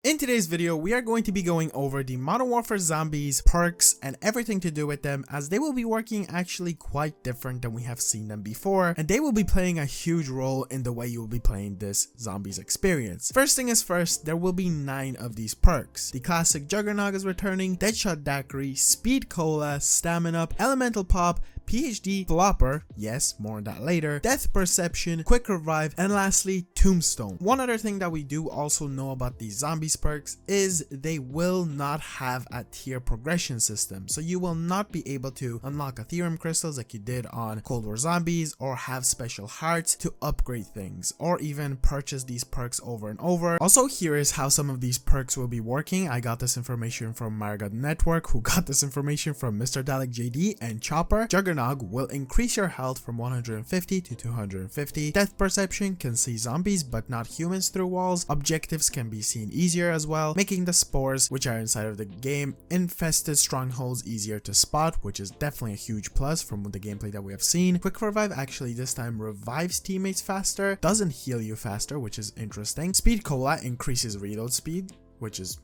In today's video, we are going to be going over the Modern Warfare Zombies perks and everything to do with them, as they will be working actually quite different than we have seen them before, and they will be playing a huge role in the way you will be playing this Zombies experience. First thing is first, there will be 9 of these perks. The classic Juggernaut is returning, Deadshot Daiquiri, Speed Cola, Stamina Up, Elemental Pop, PhD Flopper, yes, more on that later, Death Perception, Quick Revive, and lastly, Tombstone. One other thing that we do also know about these Zombies perks is they will not have a tier progression system, so you will not be able to unlock Ethereum crystals like you did on Cold War Zombies, or have special hearts to upgrade things, or even purchase these perks over and over. Also, here is how some of these perks will be working. I got this information from Margot Network, who got this information from Mr. Dalek JD and Chopper. Juggernaut will increase your health from 150 to 250. Death Perception can see zombies but not humans through walls. Objectives can be seen easier as well, making the spores, which are inside of the game infested strongholds, easier to spot, which is definitely a huge plus from the gameplay that we have seen. Quick Revive actually this time revives teammates faster, doesn't heal you faster, which is interesting. Speed Cola increases reload speed, which is,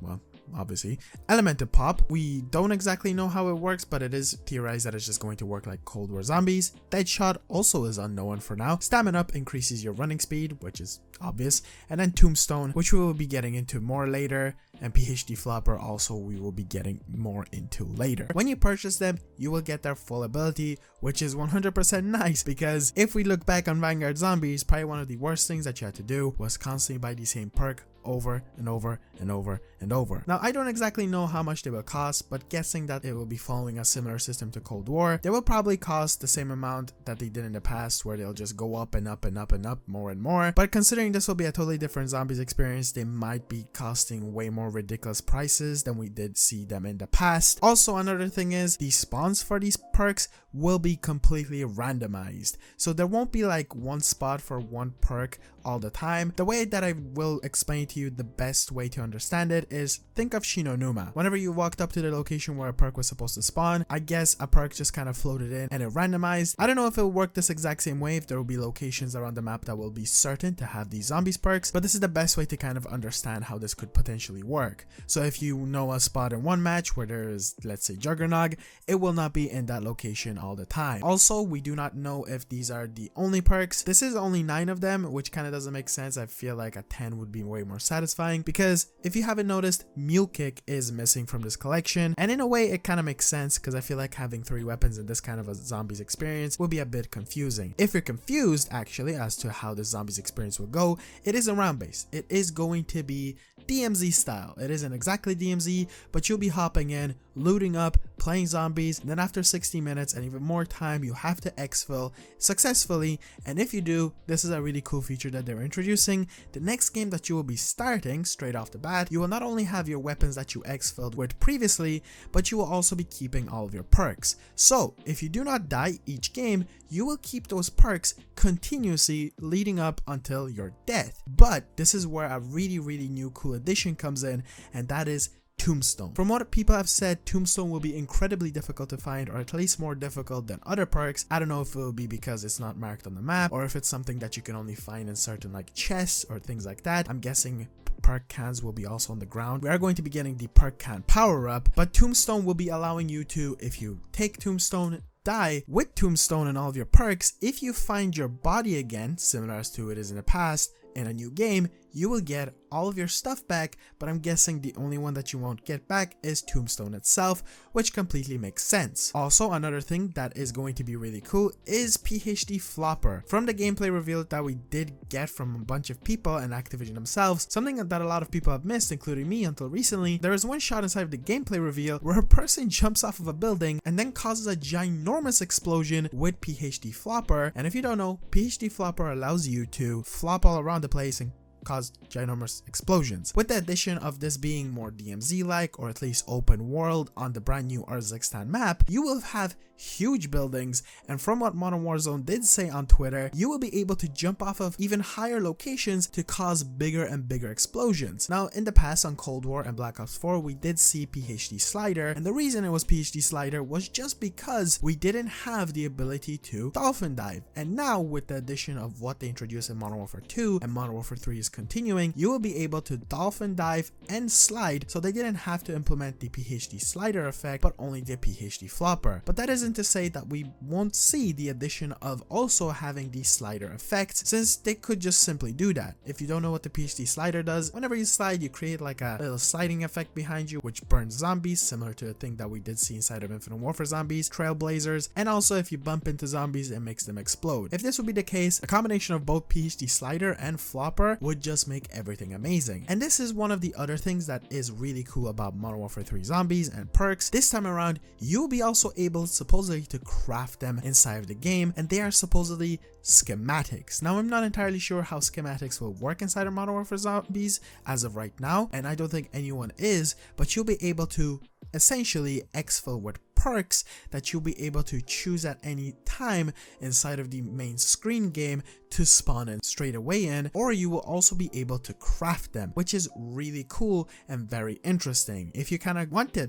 well, obviously. Elemental Pop, we don't exactly know how it works, but it is theorized that it's just going to work like Cold War Zombies. Deadshot also is unknown for now. Stamina Up increases your running speed, which is obvious. And then Tombstone, which we will be getting into more later, and PhD Flopper also we will be getting more into later. When you purchase them, you will get their full ability, which is 100% nice, because if we look back on Vanguard Zombies, probably one of the worst things that you had to do was constantly buy the same perk over and over and over and over. Now, I don't exactly know how much they will cost, but guessing that it will be following a similar system to Cold War, they will probably cost the same amount that they did in the past, where they'll just go up and up and up and up more and more. But considering this will be a totally different Zombies experience, they might be costing way more ridiculous prices than we did see them in the past. Also, another thing is the spawns for these perks will be completely randomized, so there won't be like one spot for one perk all the time. The way that I will explain to you the best way to understand it is, think of Shinonuma. Whenever you walked up to the location where a perk was supposed to spawn, I guess a perk just kind of floated in and it randomized. I don't know if it'll work this exact same way, if there will be locations around the map that will be certain to have these Zombies perks, but this is the best way to kind of understand how this could potentially work. So if you know a spot in one match where there is, let's say, Juggernaut, it will not be in that location all the time. Also, we do not know if these are the only perks. This is only 9 of them, which kind of doesn't make sense. I feel like a 10 would be way more satisfying, because if you haven't noticed, Mule Kick is missing from this collection, and in a way it kind of makes sense, because I feel like having 3 weapons in this kind of a Zombies experience will be a bit confusing. If you're confused actually as to how the Zombies experience will go, it is a round base. It is going to be DMZ style. It isn't exactly DMZ, but you'll be hopping in, looting up, playing zombies, and then after 60 minutes and even more time, you have to exfil successfully. And if you do, this is a really cool feature that they're introducing. The next game that you will be starting straight off the bat, you will not only have your weapons that you exfilled with previously, but you will also be keeping all of your perks. So if you do not die each game, you will keep those perks continuously leading up until your death. But this is where a really new cool addition comes in, and that is Tombstone. From what people have said, Tombstone will be incredibly difficult to find, or at least more difficult than other perks. I don't know if it will be because it's not marked on the map, or if it's something that you can only find in certain like chests or things like that. I'm guessing perk cans will be also on the ground. We are going to be getting the perk can power up, but Tombstone will be allowing you to, if you take Tombstone, die with Tombstone and all of your perks, if you find your body again, similar as to it is in the past, in a new game, you will get all of your stuff back, but I'm guessing the only one that you won't get back is Tombstone itself, which completely makes sense. Also, another thing that is going to be really cool is PhD Flopper. From the gameplay reveal that we did get from a bunch of people and Activision themselves, something that a lot of people have missed, including me until recently, there is one shot inside of the gameplay reveal where a person jumps off of a building and then causes a ginormous explosion with PhD Flopper. And if you don't know, PhD Flopper allows you to flop all around the place and cause ginormous explosions. With the addition of this being more DMZ like, or at least open world on the brand new Urzikstan map, you will have huge buildings, and from what Modern Warzone did say on Twitter, you will be able to jump off of even higher locations to cause bigger and bigger explosions. Now, in the past on Cold War and Black Ops 4, we did see PhD Slider, and the reason it was PhD Slider was just because we didn't have the ability to dolphin dive. And now with the addition of what they introduced in Modern Warfare 2 and Modern Warfare 3 is continuing, you will be able to dolphin dive and slide, so they didn't have to implement the PhD Slider effect, but only the PhD Flopper. But that isn't to say that we won't see the addition of also having the slider effects, since they could just simply do that. If you don't know what the PhD Slider does, whenever you slide, you create like a little sliding effect behind you, which burns zombies, similar to a thing that we did see inside of Infinite Warfare Zombies, Trailblazers, and also if you bump into zombies, it makes them explode. If this would be the case, a combination of both PhD Slider and Flopper would just make everything amazing. And this is one of the other things that is really cool about Modern Warfare 3 Zombies and perks. This time around, you'll be also able supposedly to craft them inside of the game, and they are supposedly schematics. Now, I'm not entirely sure how schematics will work inside of Modern Warfare Zombies as of right now, and I don't think anyone is, but you'll be able to essentially exfil with perks that you'll be able to choose at any time inside of the main screen game to spawn in straight away in, or you will also be able to craft them, which is really cool and very interesting. If you kind of want to,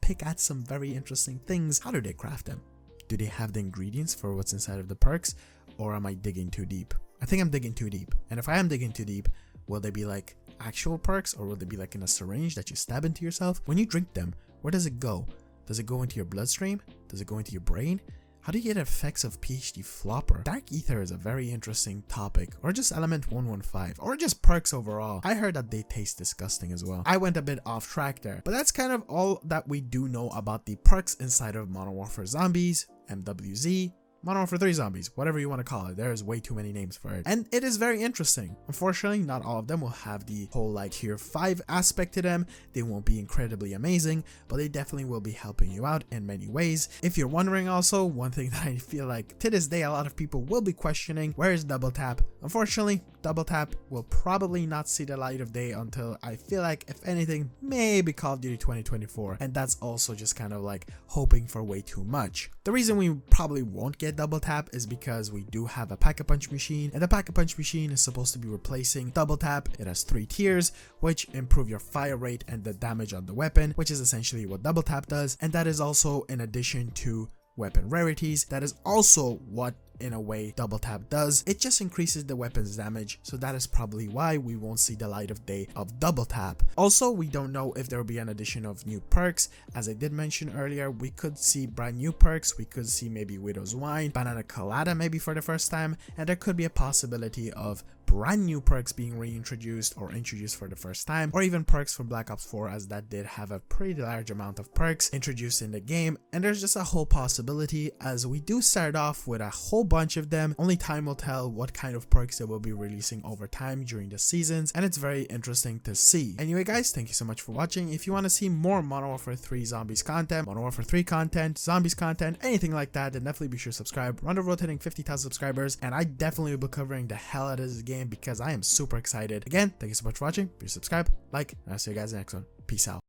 pick at some very interesting things, how do they craft them? Do they have the ingredients for what's inside of the perks, or am I digging too deep? I think I'm digging too deep, and if I am digging too deep, will they be like actual perks, or will they be like in a syringe that you stab into yourself? When you drink them, where does it go? Does it go into your bloodstream? Does it go into your brain? How do you get effects of PhD Flopper? Dark Ether is a very interesting topic, or just Element 115, or just perks overall. I heard that they taste disgusting as well. I went a bit off track there, but that's kind of all that we do know about the perks inside of Modern Warfare Zombies, MWZ, Modern Warfare 3 Zombies, whatever you want to call it. There's way too many names for it. And it is very interesting. Unfortunately, not all of them will have the whole like tier 5 aspect to them. They won't be incredibly amazing, but they definitely will be helping you out in many ways. If you're wondering also, one thing that I feel like to this day a lot of people will be questioning, where is double tap? Unfortunately, double tap will probably not see the light of day until, I feel like, if anything, maybe Call of Duty 2024. And that's also just kind of like hoping for way too much. The reason we probably won't get double tap is because we do have a pack-a-punch machine, and the pack-a-punch machine is supposed to be replacing double tap. It has 3 tiers, which improve your fire rate and the damage on the weapon, which is essentially what double tap does, and that is also in addition to weapon rarities. That is also what in a way double tap does. It just increases the weapon's damage, so that is probably why we won't see the light of day of double tap. Also, we don't know if there will be an addition of new perks. As I did mention earlier, we could see brand new perks. We could see maybe Widow's Wine, Banana Colada maybe for the first time, and there could be a possibility of brand new perks being reintroduced or introduced for the first time, or even perks from Black Ops 4, as that did have a pretty large amount of perks introduced in the game. And there's just a whole possibility, as we do start off with a whole bunch of them. Only time will tell what kind of perks they will be releasing over time during the seasons, and it's very interesting to see. Anyway guys, thank you so much for watching. If you want to see more Modern Warfare 3 Zombies content, Modern Warfare 3 content, Zombies content, anything like that, then definitely be sure to subscribe. We're on the road hitting 50,000 subscribers, and I definitely will be covering the hell out of this game because I am super excited. Again, thank you so much for watching. Be sure to subscribe, like, and I'll see you guys in the next one. Peace out.